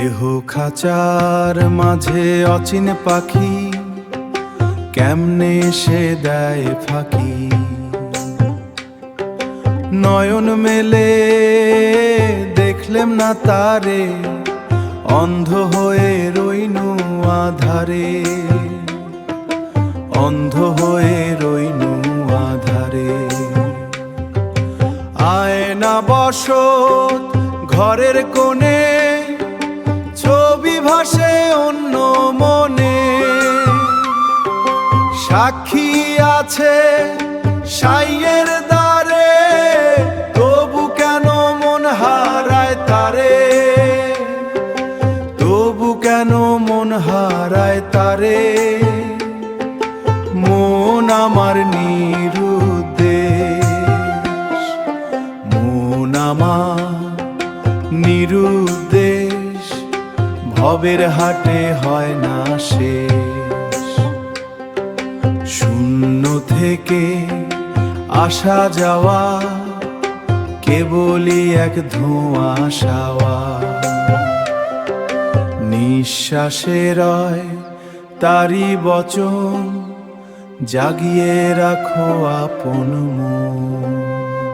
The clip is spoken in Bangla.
দেহ খাঁচার মাঝে অচিন পাখি কেমনে সে দেয় ফাঁকি। নয়ন মেলে দেখলেম না তারে, অন্ধ হয়ে রইনু আধারে, অন্ধ হয়ে রইনু আধারে। আয়না বসত ঘরের কোণে, ছবি ভাসে অন্য মনে। সাক্ষী আছে সাইয়ের দ্বারে, তবু কেন মন হারায় তারে, তবু কেন মন হারায় তারে। মন আমার নিরুদ্দেশ, মন আমার নিরুদ্দেশ, ভবের হাটে হয় না শেষ। শূন্য থেকে আসা যাওয়া কেবলই এক ধোঁয়াশাওয়া। নিঃশ্বাসে রয় তারি বচন, জাগিয়ে রাখো আপন মন।